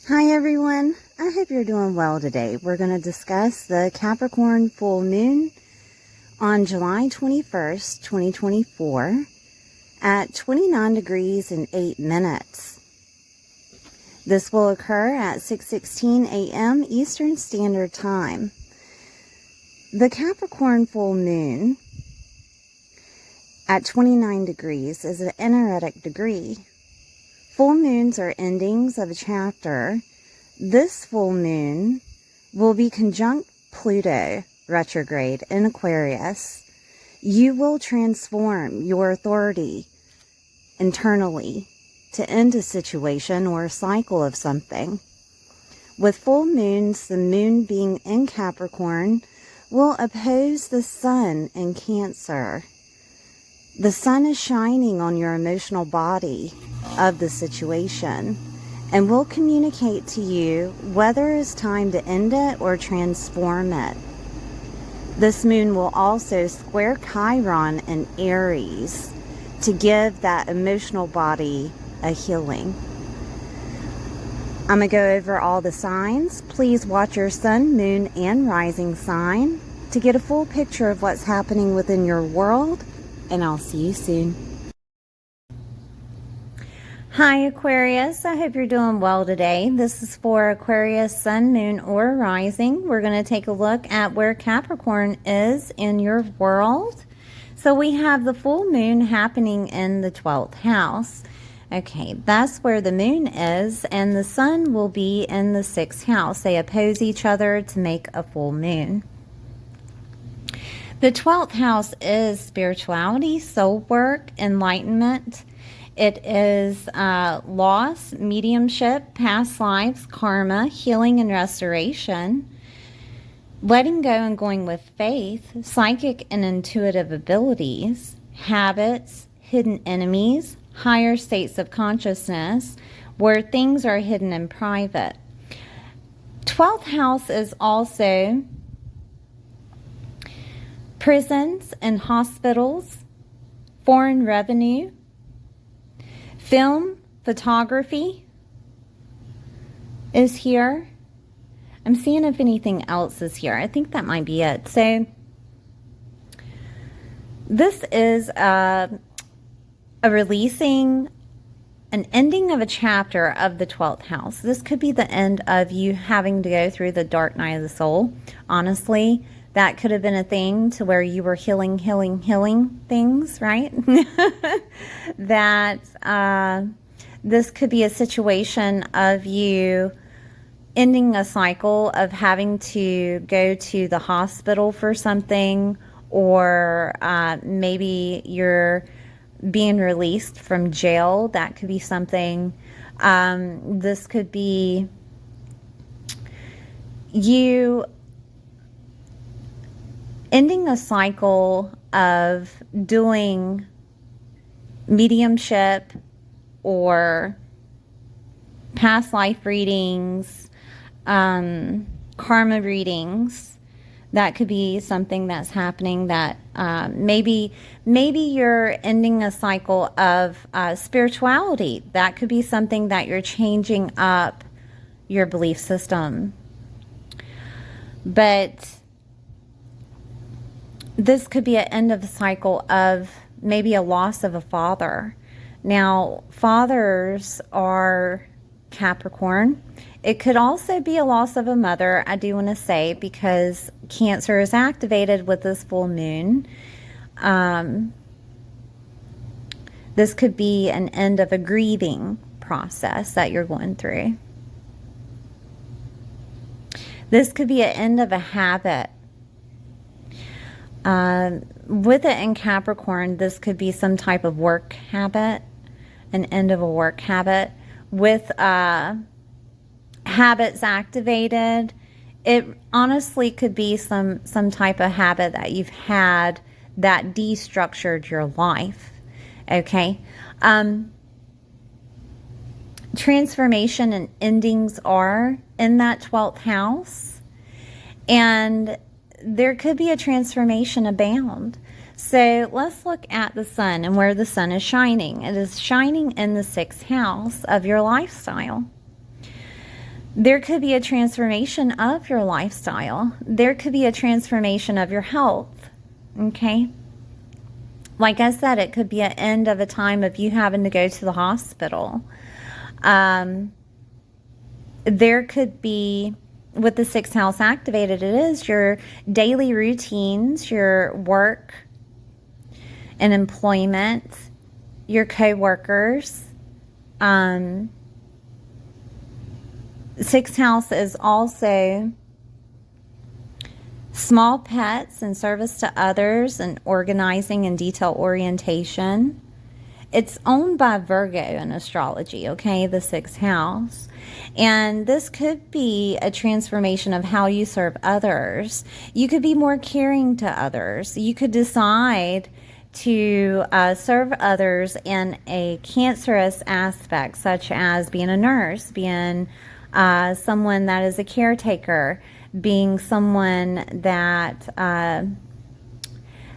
Hi everyone, I hope you're doing well today. We're going to discuss the Capricorn full moon on July 21st, 2024 at 29 degrees and 8 minutes. This will occur at 6:16 a.m. Eastern Standard Time. The Capricorn full moon at 29 degrees is an energetic degree. Full moons are endings of a chapter. This full moon will be conjunct Pluto retrograde in Aquarius. You will transform your authority internally to end a situation or a cycle of something. With full moons, the moon being in Capricorn will oppose the sun in Cancer. The sun is shining on your emotional body of the situation and will communicate to you whether it's time to end it or transform it. This moon will also square Chiron in Aries to give that emotional body a healing. I'm going to go over all the signs. Please watch your sun, moon, and rising sign to get a full picture of what's happening within your world, and I'll see you soon. Hi Aquarius, I hope you're doing well today. This is for Aquarius sun, moon, or rising. We're going to take a look at where Capricorn is in your world. So we have the full moon happening in the 12th house. Okay, that's where the moon is, and the sun will be in the 6th house. They oppose each other to make a full moon. The 12th house is spirituality, soul work, enlightenment. It is loss, mediumship, past lives, karma, healing and restoration, letting go and going with faith, psychic and intuitive abilities, habits, hidden enemies, higher states of consciousness, where things are hidden in private. 12th house is also prisons and hospitals, foreign revenue, film, photography is here. I'm seeing if anything else is here. I think that might be it. So this is a releasing, an ending of a chapter of the 12th house. This could be the end of you having to go through the dark night of the soul. Honestly, that could have been a thing to where you were healing things, right? That this could be a situation of you ending a cycle of having to go to the hospital for something, or maybe you're being released from jail. That could be something. This could be you ending a cycle of doing mediumship or past life readings, karma readings. That could be something that's happening, that maybe you're ending a cycle of spirituality. That could be something that you're changing up your belief system. But this could be an end of a cycle of maybe a loss of a father. Now, fathers are Capricorn. It could also be a loss of a mother, I do want to say, because Cancer is activated with this full moon. This could be an end of a grieving process that you're going through. This could be an end of a habit. With it in Capricorn, this could be some type of work habit, an end of a work habit. With habits activated, it honestly could be some type of habit that you've had that destructured your life. Okay. Transformation and endings are in that 12th house, and there could be a transformation abound. So let's look at the sun and where the sun is shining. It is shining in the 6th house of your lifestyle. There could be a transformation of your lifestyle. There could be a transformation of your health, okay? Like I said, it could be an end of a time of you having to go to the hospital. There could be, with the 6th house activated, it is your daily routines, your work and employment, your co-workers. 6th house is also small pets and service to others and organizing and detail orientation. It's owned by Virgo in astrology, okay, the 6th house. And this could be a transformation of how you serve others. You could be more caring to others. You could decide to serve others in a cancerous aspect, such as being a nurse, being someone that is a caretaker, being someone that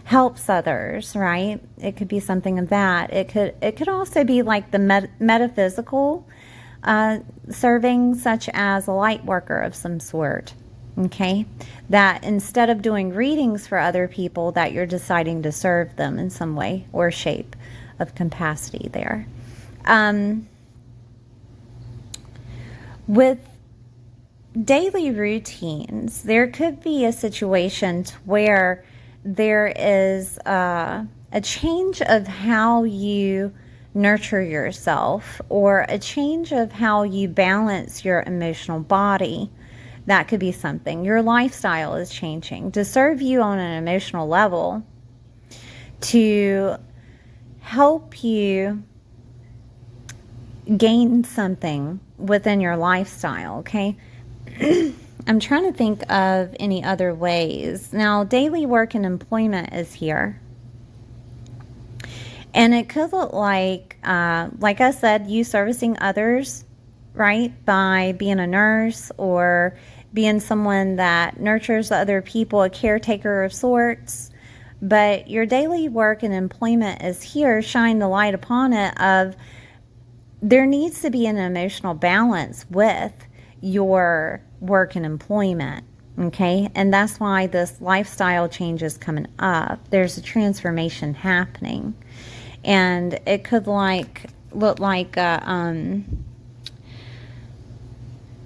helps others, right? It could be something of that. It could also be like the metaphysical serving, such as a light worker of some sort, okay? That instead of doing readings for other people, that you're deciding to serve them in some way or shape of capacity there. With daily routines, there could be a situation where there is a change of how you nurture yourself, or a change of how you balance your emotional body. That could be something. Your lifestyle is changing to serve you on an emotional level, to help you gain something within your lifestyle, okay? I'm trying to think of any other ways. Now, daily work and employment is here. And it could look like I said, you servicing others, right? By being a nurse or being someone that nurtures other people, a caretaker of sorts. But your daily work and employment is here. Shine the light upon it of there needs to be an emotional balance with your work and employment, okay? And that's why this lifestyle change is coming up. There's a transformation happening. And it could look like an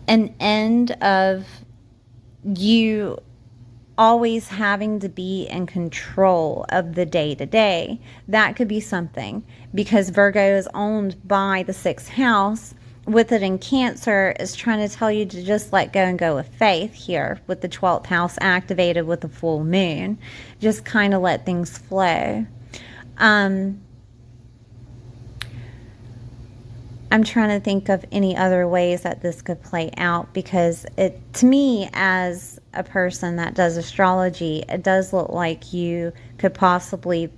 end of you always having to be in control of the day-to-day. That could be something, because Virgo is owned by the 6th house. With it in Cancer, is trying to tell you to just let go and go with faith here, with the 12th house activated with the full moon. Just kind of let things flow. I'm trying to think of any other ways that this could play out, because it, to me, as a person that does astrology, it does look like you could possibly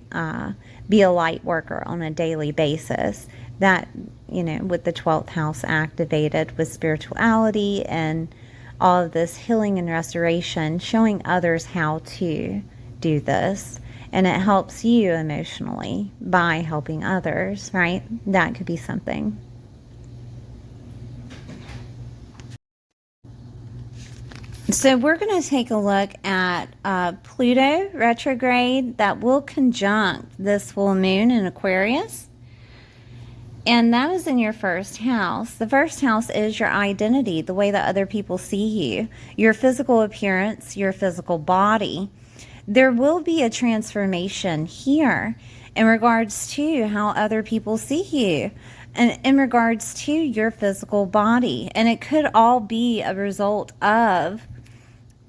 be a light worker on a daily basis. That, you know, with the 12th house activated with spirituality and all of this healing and restoration, showing others how to do this. And it helps you emotionally by helping others, right? That could be something. So we're going to take a look at Pluto retrograde that will conjunct this full moon in Aquarius. And that is in your first house. The first house is your identity, the way that other people see you, your physical appearance, your physical body. There will be a transformation here in regards to how other people see you, and in regards to your physical body. And it could all be a result of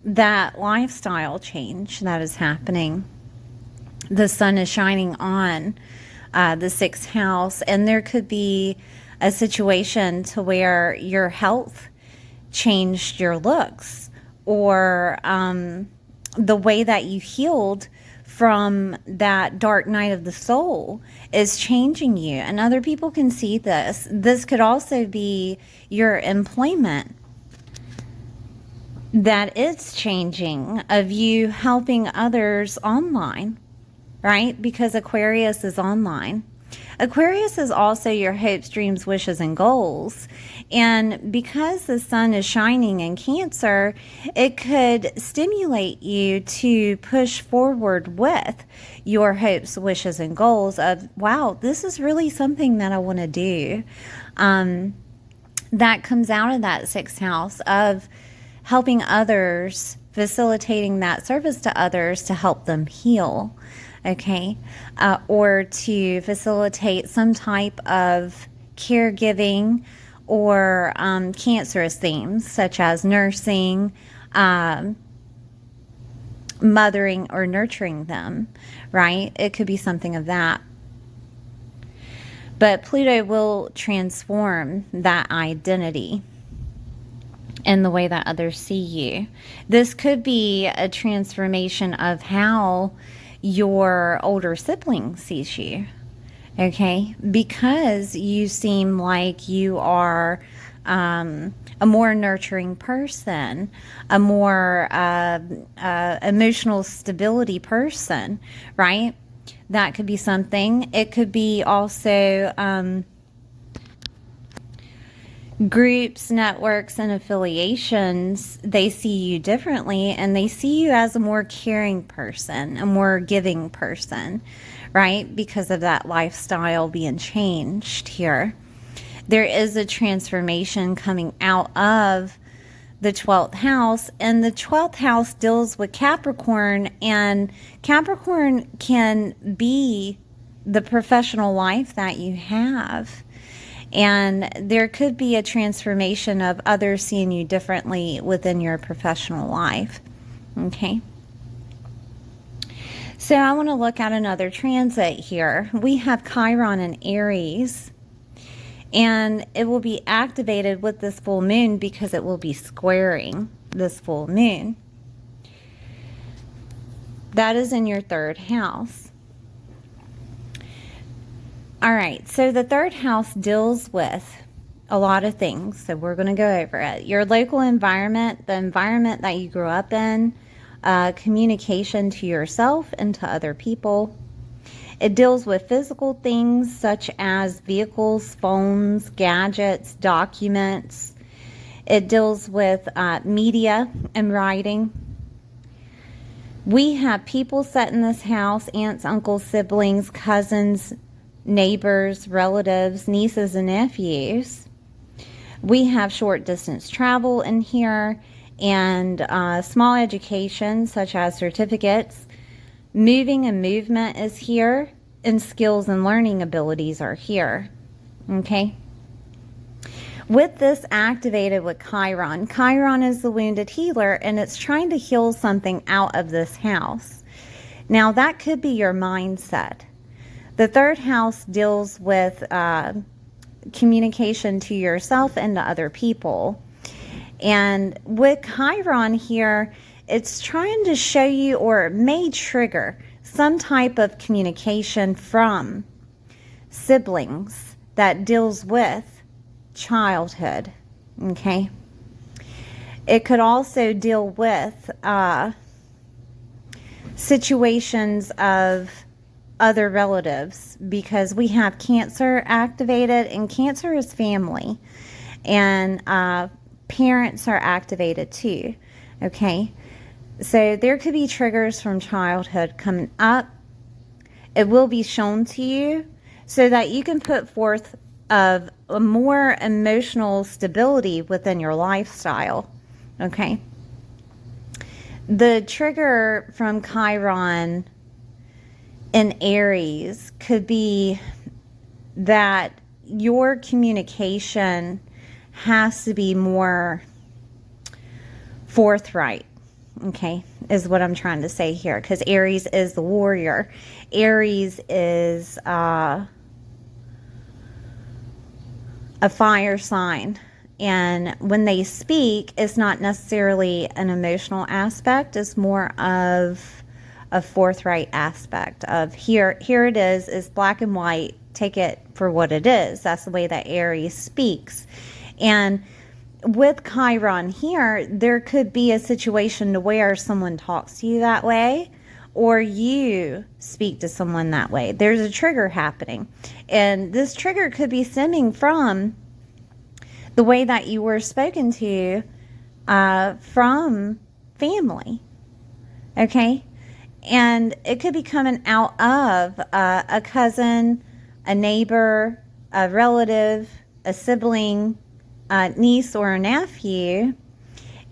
that lifestyle change that is happening. The sun is shining on the 6th house, and there could be a situation to where your health changed your looks, or the way that you healed from that dark night of the soul is changing you, and other people can see this. This could also be your employment, that it's changing, of you helping others online, right? Because Aquarius is online. Aquarius is also your hopes, dreams, wishes, and goals. And because the sun is shining in Cancer, it could stimulate you to push forward with your hopes, wishes, and goals of, wow, this is really something that I want to do. That comes out of that sixth house of helping others, facilitating that service to others to help them heal. Okay, or to facilitate some type of caregiving or cancerous themes such as nursing, mothering, or nurturing them, right? It could be something of that. But Pluto will transform that identity in the way that others see you. This could be a transformation of how your older sibling sees you, okay? Because you seem like you are a more nurturing person, a more emotional stability person, right? That could be something. It could be also groups, networks, and affiliations. They see you differently, and they see you as a more caring person, a more giving person, right? Because of that lifestyle being changed here. There is a transformation coming out of the 12th house, and the 12th house deals with Capricorn, and Capricorn can be the professional life that you have. And there could be a transformation of others seeing you differently within your professional life. Okay. So I want to look at another transit here. We have Chiron in Aries. And it will be activated with this full moon because it will be squaring this full moon. That is in your third house. All right, so the third house deals with a lot of things, so we're going to go over it. Your local environment, the environment that you grew up in, communication to yourself and to other people. It deals with physical things such as vehicles, phones, gadgets, documents. It deals with media and writing. We have people set in this house, aunts, uncles, siblings, cousins, neighbors, relatives, nieces, and nephews. We have short distance travel in here and small education such as certificates. Moving and movement is here, and skills and learning abilities are here. Okay. With this activated with Chiron, Chiron is the wounded healer, and it's trying to heal something out of this house. Now, that could be your mindset. The third house deals with communication to yourself and to other people. And with Chiron here, it's trying to show you, or it may trigger some type of communication from siblings that deals with childhood, okay? It could also deal with situations of other relatives, because we have Cancer activated, and Cancer is family, and parents are activated too, okay? So there could be triggers from childhood coming up. It will be shown to you so that you can put forth of a more emotional stability within your lifestyle, okay? The trigger from Chiron in Aries could be that your communication has to be more forthright, okay, is what I'm trying to say here, because Aries is the warrior. Aries is a fire sign, and when they speak, it's not necessarily an emotional aspect, it's more of a forthright aspect of here it is black and white, take it for what it is. That's the way that Aries speaks. And with Chiron here, there could be a situation to where someone talks to you that way, or you speak to someone that way. There's a trigger happening. And this trigger could be stemming from the way that you were spoken to from family. Okay? And it could be coming out of a cousin, a neighbor, a relative, a sibling, a niece or a nephew.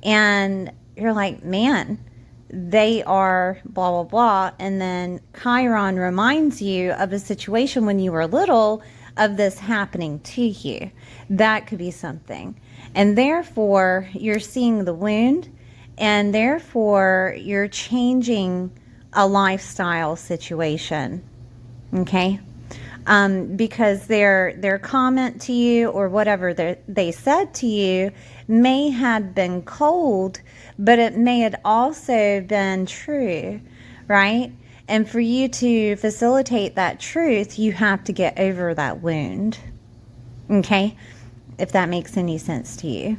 And you're like, man, they are blah, blah, blah. And then Chiron reminds you of a situation when you were little of this happening to you. That could be something. And therefore, you're seeing the wound, and therefore, you're changing a lifestyle situation. Okay? Because their comment to you or whatever they said to you may have been cold, but it may have also been true, right? And for you to facilitate that truth, you have to get over that wound. Okay? If that makes any sense to you.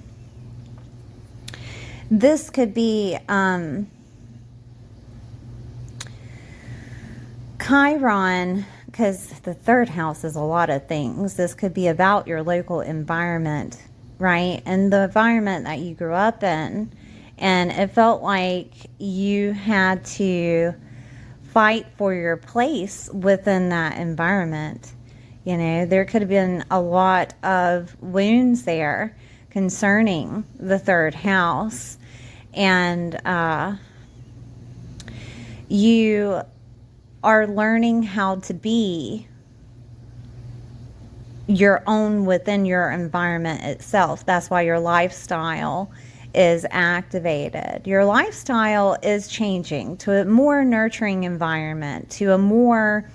This could be Chiron, because the third house is a lot of things. This could be about your local environment, right? And the environment that you grew up in. And it felt like you had to fight for your place within that environment. You know, there could have been a lot of wounds there concerning the third house. And you are learning how to be your own within your environment itself. That's why your lifestyle is activated. Your lifestyle is changing to a more nurturing environment, to a more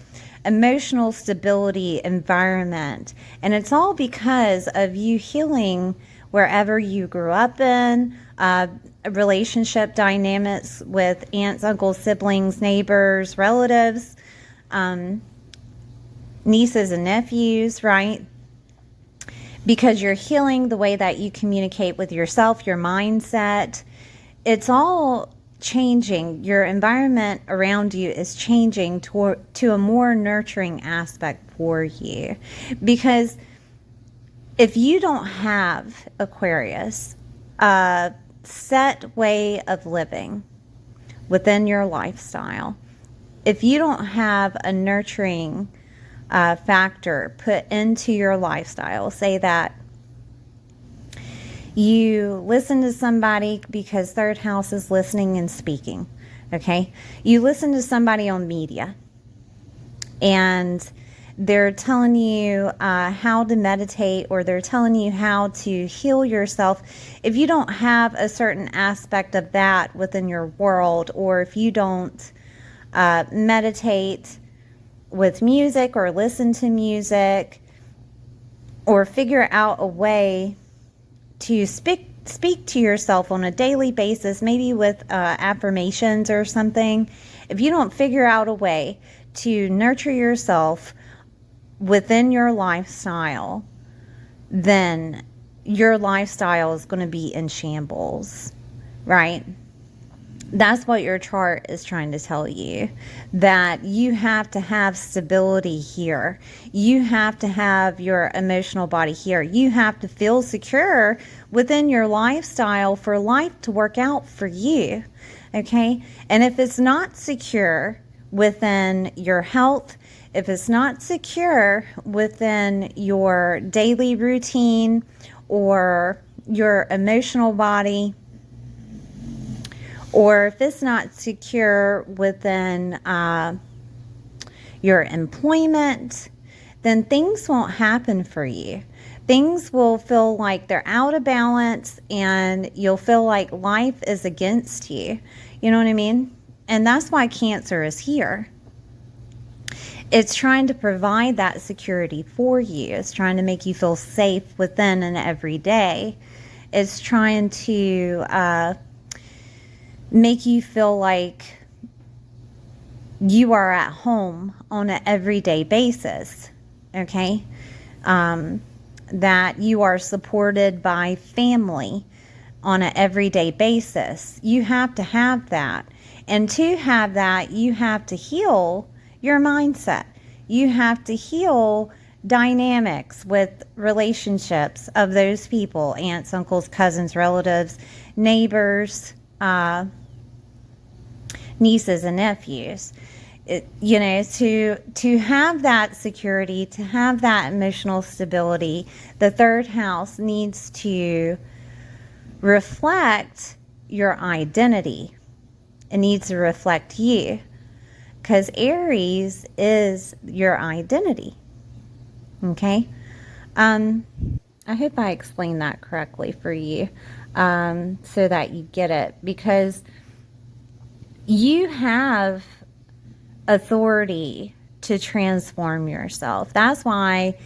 emotional stability environment. And it's all because of you healing wherever you grew up in, relationship dynamics with aunts, uncles, siblings, neighbors, relatives, nieces and nephews, right? Because you're healing the way that you communicate with yourself, your mindset. It's all changing. Your environment around you is changing to a more nurturing aspect for you. Because if you don't have, Aquarius, a set way of living within your lifestyle, if you don't have a nurturing factor put into your lifestyle, say that you listen to somebody because third house is listening and speaking, okay? You listen to somebody on media and they're telling you how to meditate, or they're telling you how to heal yourself. If you don't have a certain aspect of that within your world, or if you don't meditate with music or listen to music, or figure out a way to speak to yourself on a daily basis, maybe with affirmations or something, if you don't figure out a way to nurture yourself within your lifestyle, then your lifestyle is going to be in shambles, right? That's what your chart is trying to tell you, that you have to have stability here. You have to have your emotional body here. You have to feel secure within your lifestyle for life to work out for you, okay? And if it's not secure within your health, if it's not secure within your daily routine or your emotional body, or if it's not secure within your employment, then things won't happen for you. Things will feel like they're out of balance, and you'll feel like life is against you. You know what I mean? And that's why Cancer is here. It's trying to provide that security for you. It's trying to make you feel safe within and every day. It's trying to make you feel like you are at home on an everyday basis, okay? That you are supported by family on an everyday basis. You have to have that. And to have that, you have to heal your mindset. You have to heal dynamics with relationships of those people, aunts, uncles, cousins, relatives, neighbors, nieces and nephews. To have that security, to have that emotional stability, the third house needs to reflect your identity. It needs to reflect you, because Aries is your identity. Okay? I hope I explained that correctly for you, so that you get it, because you have authority to transform yourself. That's why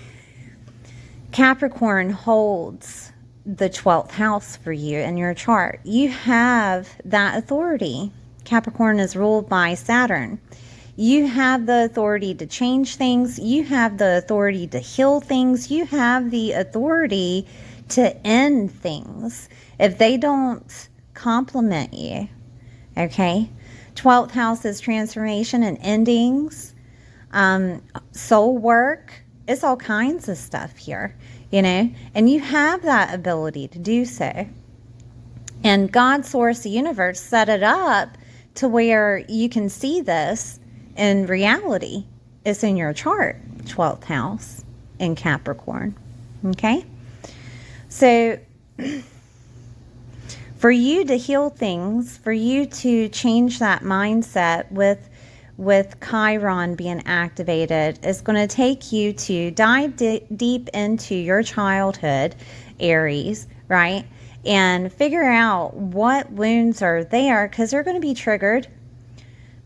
Capricorn holds the 12th house for you in your chart. You have that authority. Capricorn is ruled by Saturn. You have the authority to change things. You have the authority to heal things. You have the authority to end things if they don't complement you. Okay? 12th house is transformation and endings, soul work. It's all kinds of stuff here, and you have that ability to do so. And God, source, the universe set it up to where you can see this in reality. It's in your chart, 12th house in Capricorn. Okay? So for you to heal things, for you to change that mindset with Chiron being activated, is going to take you to dive deep into your childhood, Aries, right? And figure out what wounds are there, because they're going to be triggered.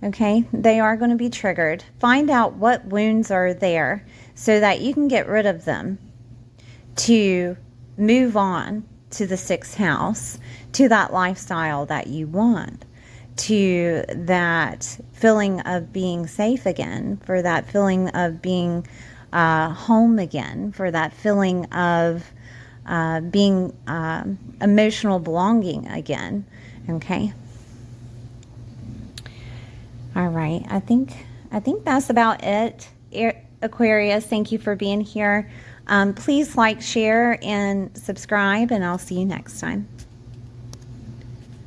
Okay? They are going to be triggered. Find out what wounds are there so that you can get rid of them to move on to the 6th house, to that lifestyle that you want, to that feeling of being safe again, for that feeling of being home again, for that feeling of being emotional belonging again. Okay. All right. I think that's about it. Aquarius, thank you for being here. Please like, share, and subscribe, and I'll see you next time.